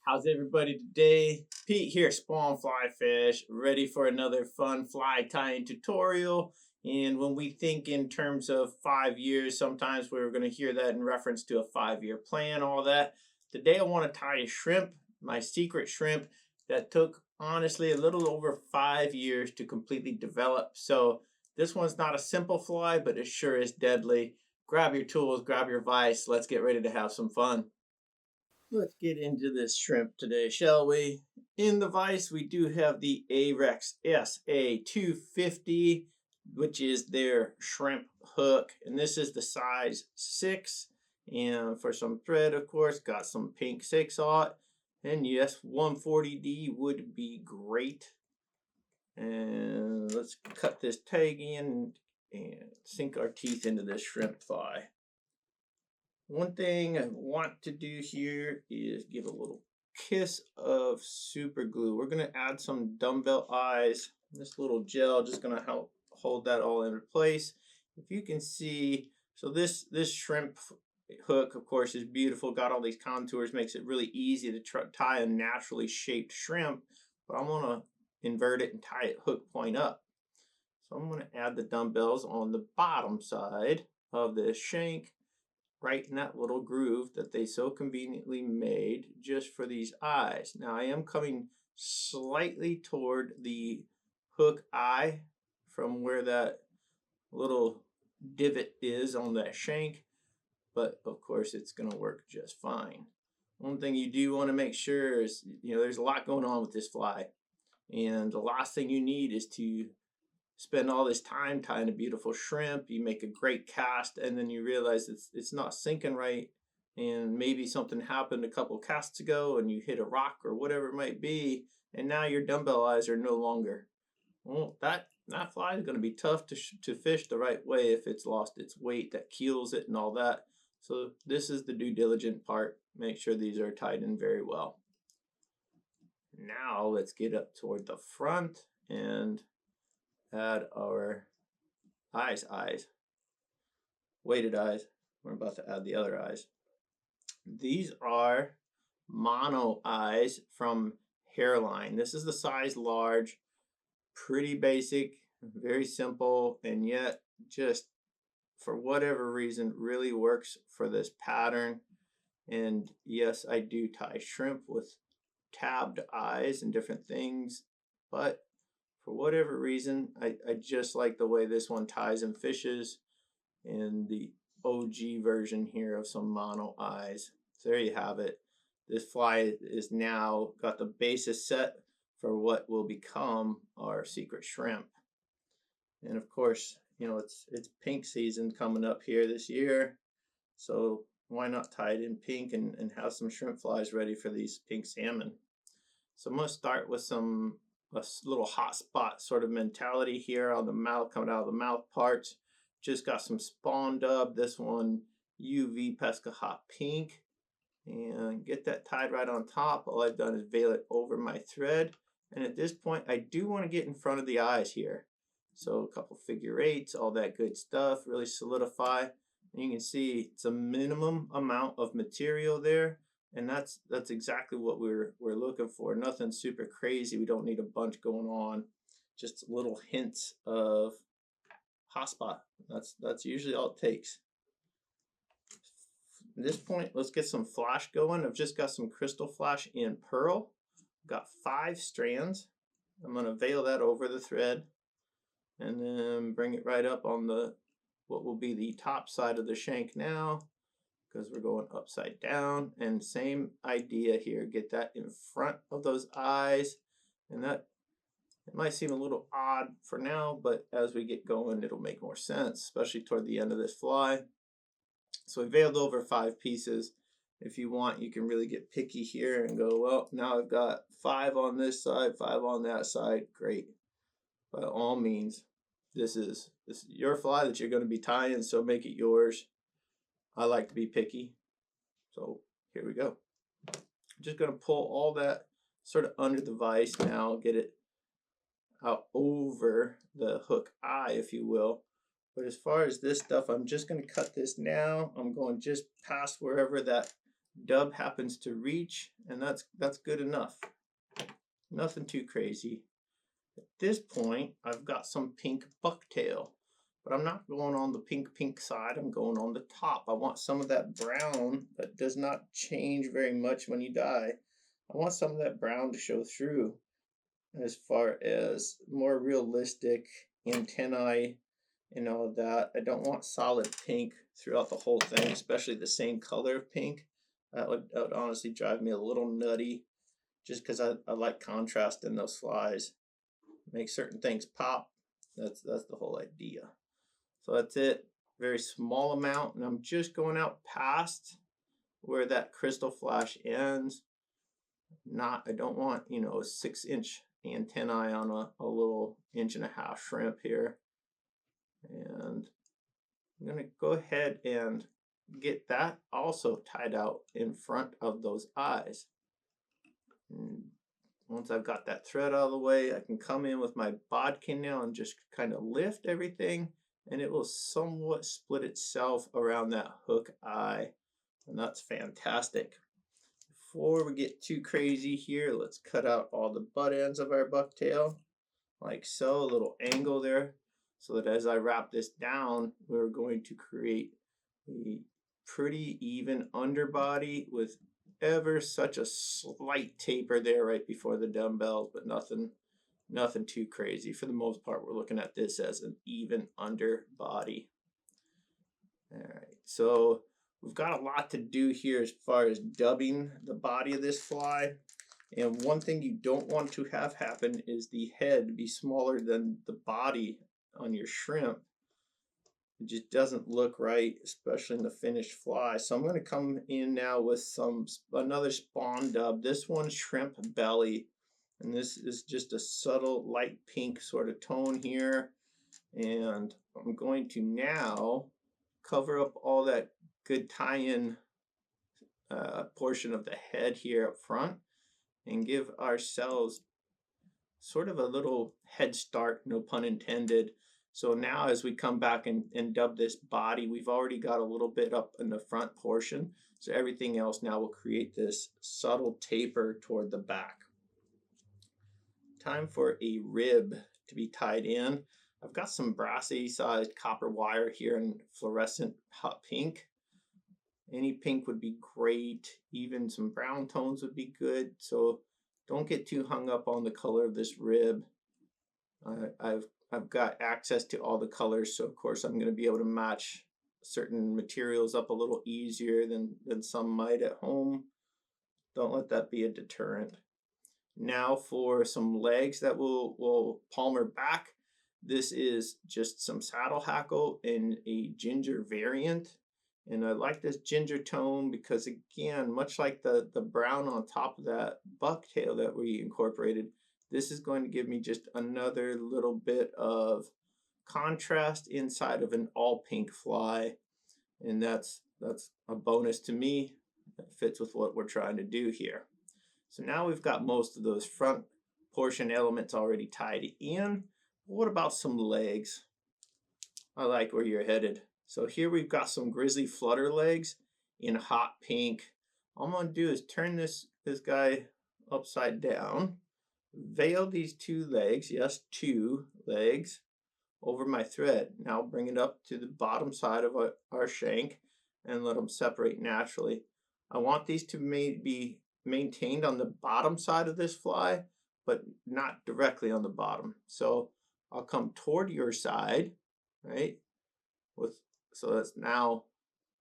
How's everybody today? Pete here, Spawn Fly Fish, ready for another fun fly tying tutorial. And when we think in terms of 5 years, sometimes we're going to hear that in reference to a 5-year plan, all that. Today I want to tie a shrimp, my secret shrimp, that took honestly a little over 5 years to completely develop. So this one's not a simple fly, but it sure is deadly. Grab your tools, grab your vise, let's get ready to have some fun. Let's get into this shrimp today, shall we? In the vise, we do have the Ahrex SA250, which is their shrimp hook. And this is the size 6. And for some thread, of course, got some pink 6/0. And yes, 140D would be great. And let's cut this tag in and sink our teeth into this shrimp fly. One thing I want to do here is give a little kiss of super glue. We're going to add some Dumbbell eyes. This little gel just going to help hold that all in place. If you can see, so this shrimp hook, of course, is beautiful. Got all these contours, makes it really easy to tie a naturally shaped shrimp. But I'm going to invert it and tie it hook point up. So I'm going to add the dumbbells on the bottom side of this shank, right in that little groove that they so conveniently made just for these eyes. Now I am coming slightly toward the hook eye from where that little divot is on that shank, but of course it's going to work just fine. One thing you do want to make sure is, there's a lot going on with this fly, and the last thing you need is to spend all this time tying a beautiful shrimp. You make a great cast and then you realize it's not sinking right, and maybe something happened a couple casts ago and you hit a rock or whatever it might be, and now your dumbbell eyes are no longer. Well, that fly is going to be tough to fish the right way if it's lost its weight that keels it and all that. So this is the due diligent part. Make sure these are tied in very well. Now let's get up toward the front and add our eyes, weighted eyes. We're about to add the other eyes. These are mono eyes from Hareline. This is the size large, pretty basic, very simple, and yet just for whatever reason really works for this pattern. And yes, I do tie shrimp with tabbed eyes and different things, but for whatever reason, I just like the way this one ties and fishes, and the OG version here of some mono eyes. So there you have it. This fly is now got the basis set for what will become our secret shrimp. And of course, it's pink season coming up here this year, so why not tie it in pink and have some shrimp flies ready for these pink salmon. So I'm going to start with a little hot spot sort of mentality here on the mouth, coming out of the mouth parts. Just got some spawn dub, this one UV Pesca hot pink, and get that tied right on top. All I've done is veil it over my thread, and at this point I do want to get in front of the eyes here, so a couple figure eights, all that good stuff, really solidify. And you can see it's a minimum amount of material there, and that's exactly what we're looking for. Nothing super crazy. We don't need a bunch going on. Just little hints of hotspot. That's usually all it takes. At this point, let's get some flash going. I've just got some Krystal flash in pearl. Got 5 strands. I'm going to veil that over the thread and then bring it right up on what will be the top side of the shank now, because we're going upside down. And same idea here, get that in front of those eyes. And that, it might seem a little odd for now, but as we get going it'll make more sense, especially toward the end of this fly. So I veiled over 5 pieces. If you want, you can really get picky here and go, well, now I've got 5 on this side, 5 on that side. Great. By all means, this is your fly that you're going to be tying, so make it yours. I like to be picky, so here we go. I'm just going to pull all that sort of under the vise now, get it out over the hook eye, if you will. But as far as this stuff, I'm just going to cut this now. I'm going just past wherever that dub happens to reach, and that's good enough. Nothing too crazy. At this point, I've got some pink bucktail, but I'm not going on the pink side. I'm going on the top. I want some of that brown that does not change very much when you dye. I want some of that brown to show through as far as more realistic antennae and all of that. I don't want solid pink throughout the whole thing, especially the same color of pink. That would honestly drive me a little nutty, just because I like contrast in those flies. Make certain things pop. That's the whole idea. So that's it. Very small amount, and I'm just going out past where that Krystal flash ends. I don't want, you know, a 6-inch antennae on a little 1.5-inch shrimp here. And I'm gonna go ahead and get that also tied out in front of those eyes. And once I've got that thread out of the way, I can come in with my bodkin now and just kind of lift everything, and it will somewhat split itself around that hook eye, and that's fantastic. Before we get too crazy here, let's cut out all the butt ends of our bucktail, like so, a little angle there, so that as I wrap this down, we're going to create a pretty even underbody with ever such a slight taper there right before the dumbbells, but nothing too crazy. For the most part, we're looking at this as an even underbody. All right, so we've got a lot to do here as far as dubbing the body of this fly. And one thing you don't want to have happen is the head be smaller than the body on your shrimp. It just doesn't look right, especially in the finished fly. So I'm going to come in now with another spawn dub. This one's shrimp belly, and this is just a subtle light pink sort of tone here. And I'm going to now cover up all that good tie-in portion of the head here up front and give ourselves sort of a little head start, no pun intended. So now as we come back and dub this body, we've already got a little bit up in the front portion. So everything else now will create this subtle taper toward the back. Time for a rib to be tied in. I've got some Brassie sized copper wire here in fluorescent hot pink. Any pink would be great. Even some brown tones would be good. So don't get too hung up on the color of this rib. I've got access to all the colors, so of course I'm going to be able to match certain materials up a little easier than some might at home. Don't let that be a deterrent. Now for some legs that will palmer back. This is just some saddle hackle in a ginger variant. And I like this ginger tone because, again, much like the brown on top of that bucktail that we incorporated, this is going to give me just another little bit of contrast inside of an all pink fly. And that's a bonus to me. That fits with what we're trying to do here. So now we've got most of those front portion elements already tied in. What about some legs? I like where you're headed. So here we've got some Grizzly Flutter legs in hot pink. All I'm going to do is turn this guy upside down, veil these two legs, yes, 2 legs, over my thread. Now bring it up to the bottom side of our shank and let them separate naturally. I want these to be maintained on the bottom side of this fly, but not directly on the bottom. So I'll come toward your side, right? So that's now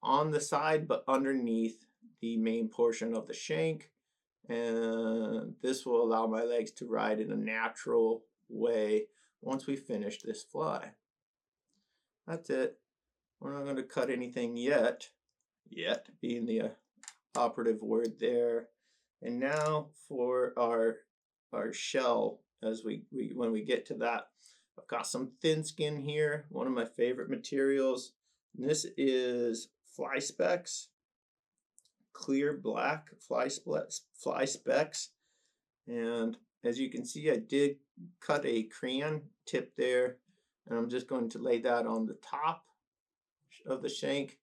on the side, but underneath the main portion of the shank. And this will allow my legs to ride in a natural way once we finish this fly. That's it. We're not going to cut anything yet being the operative word there. And now for our shell, as when we get to that, I've got some thin skin here, one of my favorite materials. And this is fly specks, clear black fly specks. And as you can see, I did cut a crayon tip there, and I'm just going to lay that on the top of the shank,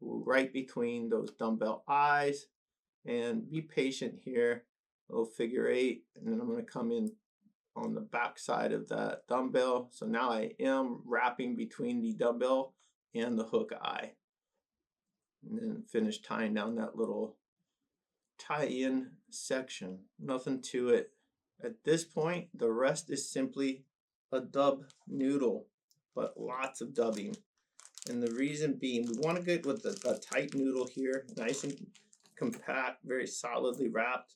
right between those dumbbell eyes. and be patient here. Little figure 8, and then I'm going to come in on the back side of that dumbbell. So now I am wrapping between the dumbbell and the hook eye, and then finish tying down that little tie-in section. Nothing to it. At this point, the rest is simply a dub noodle, but lots of dubbing. And the reason being, we want to get with a tight noodle here, nice and compact, very solidly wrapped.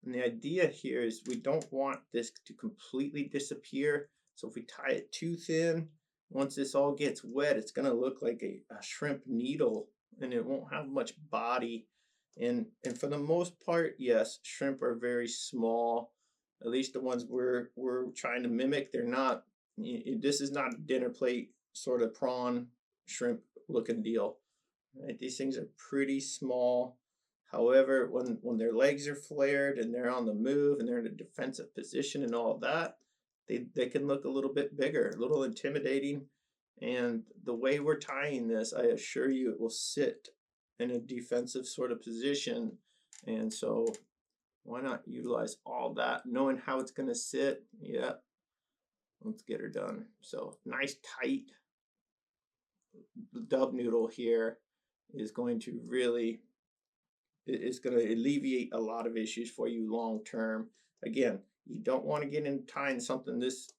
And the idea here is we don't want this to completely disappear. So if we tie it too thin, once this all gets wet, it's going to look like a shrimp needle, and it won't have much body. And for the most part, yes, shrimp are very small. At least the ones we're trying to mimic, they're not. This is not a dinner plate sort of prawn shrimp looking deal. Right? These things are pretty small. However, when their legs are flared and they're on the move and they're in a defensive position and all of that, they can look a little bit bigger, a little intimidating. And the way we're tying this, I assure you, it will sit in a defensive sort of position. And so why not utilize all that, knowing how it's going to sit? Yeah, let's get her done. So nice tight dub noodle here is going to really, it's going to alleviate a lot of issues for you long term. Again, you don't want to get into tying something this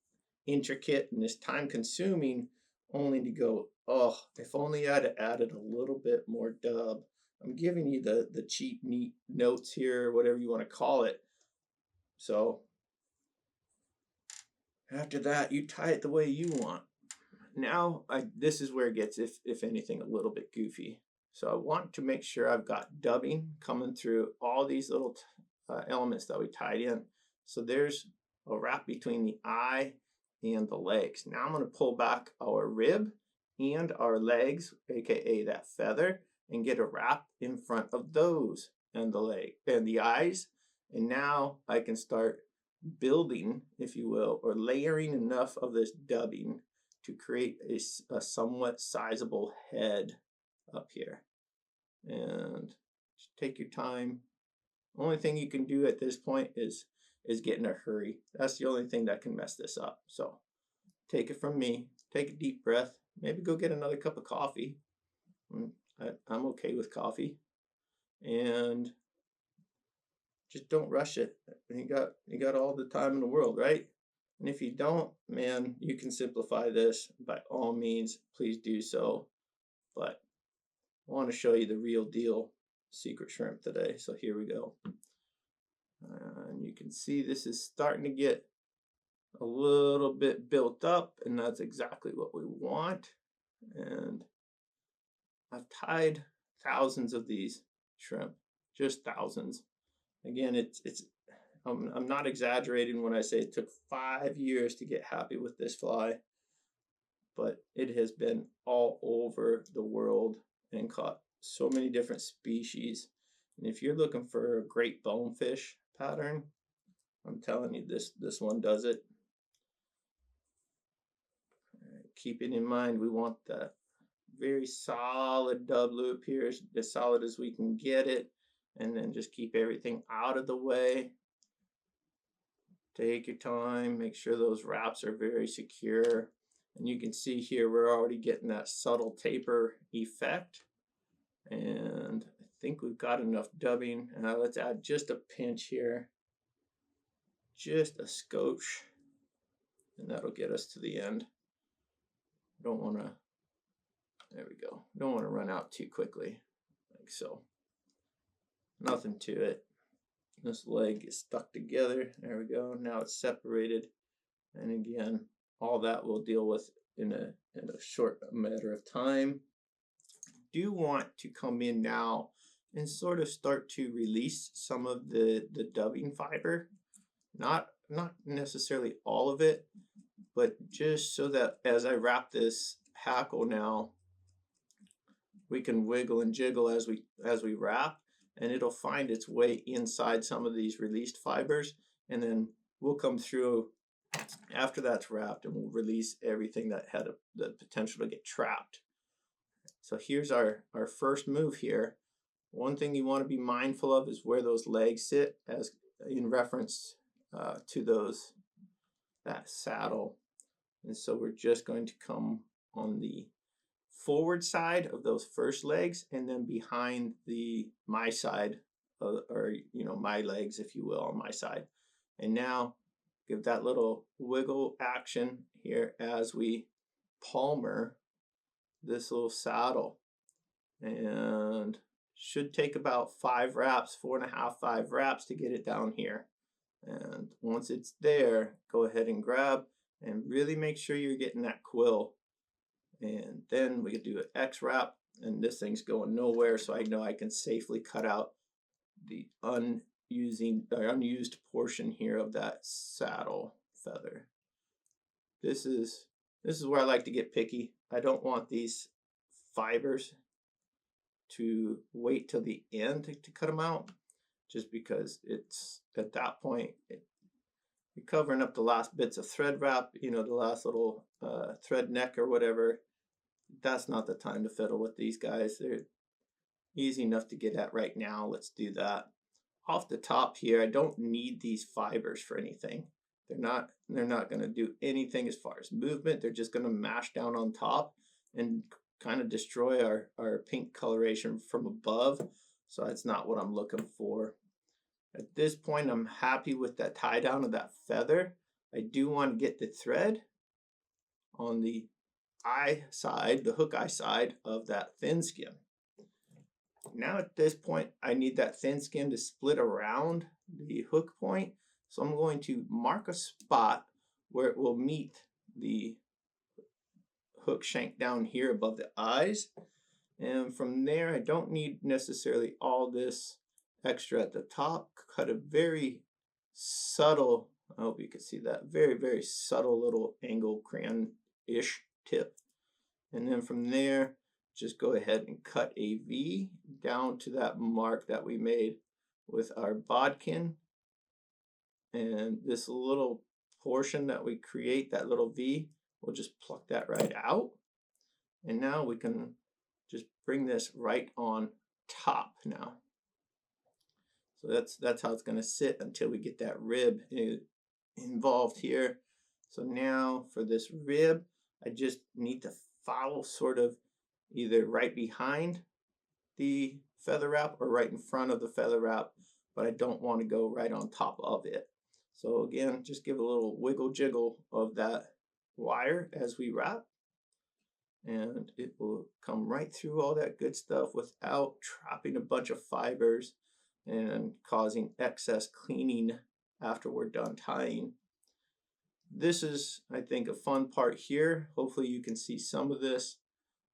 intricate and this time consuming only to go, oh, if only I'd added a little bit more dub. I'm giving you the cheap neat notes here, whatever you want to call it. So after that, you tie it the way you want. Now, this is where it gets, if anything, a little bit goofy. So I want to make sure I've got dubbing coming through all these little elements that we tied in. So there's a wrap between the eye and the legs. Now I'm going to pull back our rib and our legs, aka that feather, and get a wrap in front of those and the leg and the eyes. And now I can start building, if you will, or layering enough of this dubbing to create a somewhat sizable head up here. And just take your time. Only thing you can do at this point is get in a hurry. That's the only thing that can mess this up. So take it from me. Take a deep breath. Maybe go get another cup of coffee. I'm okay with coffee. And just don't rush it. You got all the time in the world, right? And if you don't, man, you can simplify this. By all means, please do so. But I want to show you the real deal secret shrimp today. So here we go. And you can see this is starting to get a little bit built up, and that's exactly what we want. And I've tied thousands of these shrimp, just thousands. Again, I'm not exaggerating when I say it took 5 years to get happy with this fly, but it has been all over the world and caught so many different species. And if you're looking for a great bonefish pattern, I'm telling you, this one does it. Keeping in mind, we want that very solid dub loop here, as solid as we can get it, and then just keep everything out of the way. Take your time, make sure those wraps are very secure. And you can see here we're already getting that subtle taper effect. And I think we've got enough dubbing. Let's add just a pinch here, just a scotch, and that'll get us to the end. Don't want to, there we go. Don't want to run out too quickly, like so. Nothing to it. This leg is stuck together. There we go. Now it's separated. And again, all that we'll deal with in a short matter of time. Do want to come in now and sort of start to release some of the dubbing fiber. Not necessarily all of it, but just so that as I wrap this hackle now, we can wiggle and jiggle as we wrap, and it'll find its way inside some of these released fibers, and then we'll come through after that's wrapped and we'll release everything that had the potential to get trapped. So here's our first move here. One thing you want to be mindful of is where those legs sit, as in reference to that saddle. And so we're just going to come on the forward side of those first legs, and then behind my side, or my legs, if you will, on my side. And now give that little wiggle action here as we palmer this little saddle, and should take about 5 wraps, 4.5, 5 wraps to get it down here. And once it's there, go ahead and grab and really make sure you're getting that quill. And then we could do an X wrap, and this thing's going nowhere, so I know I can safely cut out the unused portion here of that saddle feather. This is where I like to get picky. I don't want these fibers to wait till the end to cut them out, just because it's at that point you're covering up the last bits of thread wrap, the last little thread neck or whatever. That's not the time to fiddle with these guys. They're easy enough to get at right now. Let's do that. Off the top here, I don't need these fibers for anything. They're not going to do anything as far as movement. They're just going to mash down on top and kind of destroy our pink coloration from above. So that's not what I'm looking for. At this point, I'm happy with that tie down of that feather. I do want to get the thread on the eye side, the hook eye side of that thin skin. Now at this point, I need that thin skin to split around the hook point. So I'm going to mark a spot where it will meet the hook shank down here above the eyes. And from there, I don't need necessarily all this extra at the top. Cut a very subtle, I hope you can see that, very, very subtle little angle crayon-ish tip. And then from there, just go ahead and cut a V down to that mark that we made with our bodkin. And this little portion that we create, that little V, we'll just pluck that right out. And now we can just bring this right on top now. So that's how it's going to sit until we get that rib involved here. So now for this rib, I just need to follow sort of either right behind the feather wrap or right in front of the feather wrap, but I don't want to go right on top of it. So again, just give a little wiggle jiggle of that wire as we wrap, and it will come right through all that good stuff without trapping a bunch of fibers and causing excess cleaning after we're done tying. This is, I think, a fun part here. Hopefully you can see some of this.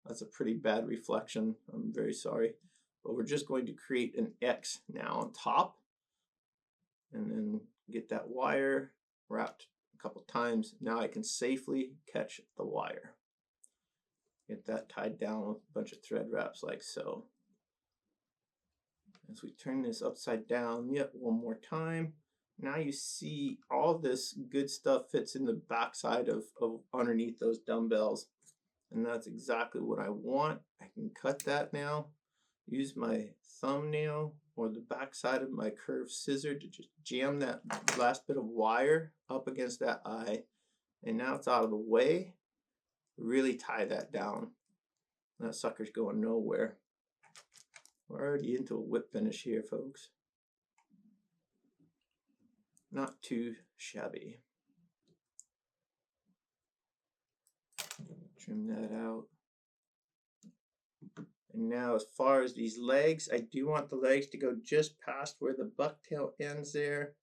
That's a pretty bad reflection. I'm very sorry. But we're just going to create an X now on top, and then get that wire wrapped a couple times. Now I can safely catch the wire. Get that tied down with a bunch of thread wraps like so. As we turn this upside down yet one more time, now you see all this good stuff fits in the backside of underneath those dumbbells. And that's exactly what I want. I can cut that now. Use my thumbnail or the backside of my curved scissor to just jam that last bit of wire up against that eye. And now it's out of the way. Really tie that down. That sucker's going nowhere. We're already into a whip finish here, folks. Not too shabby. Trim that out. And now as far as these legs, I do want the legs to go just past where the bucktail ends there.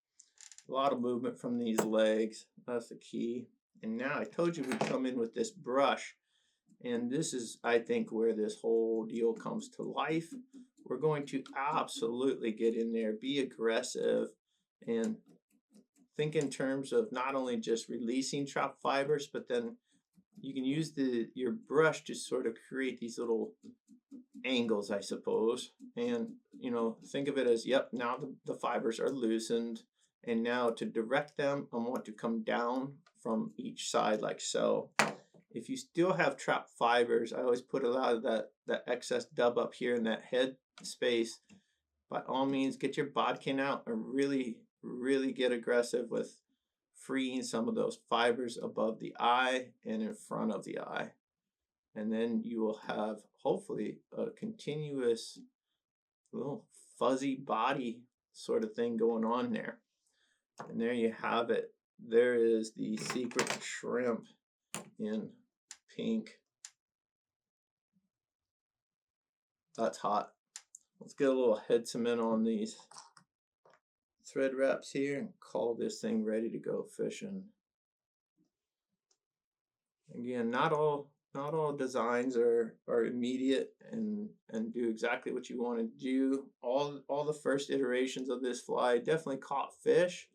A lot of movement from these legs. That's the key. And now I told you we'd come in with this brush. And this is, I think, where this whole deal comes to life. We're going to absolutely get in there, be aggressive, and think in terms of not only just releasing trap fibers, but then you can use your brush to sort of create these little angles, I suppose. And, think of it as, yep, now the fibers are loosened. And now to direct them, I want to come down from each side like so. If you still have trap fibers, I always put a lot of that excess dub up here in that head space by all means, get your bodkin out and really get aggressive with freeing some of those fibers above the eye and in front of the eye. And then you will have hopefully a continuous little fuzzy body sort of thing going on there. And there you have it. There is the secret shrimp in pink. That's hot. Let's get a little head cement on these thread wraps here and call this thing ready to go fishing. Again, not all designs are immediate and do exactly what you want to do. All the first iterations of this fly definitely caught fish,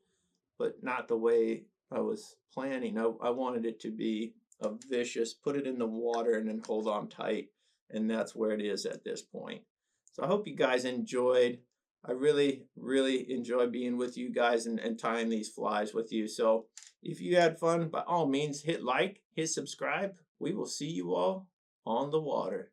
but not the way I was planning. I wanted it to be a vicious, put it in the water and then hold on tight, and that's where it is at this point. So I hope you guys enjoyed. I really enjoy being with you guys and tying these flies with you. So if you had fun, by all means, hit like, hit subscribe. We will see you all on the water.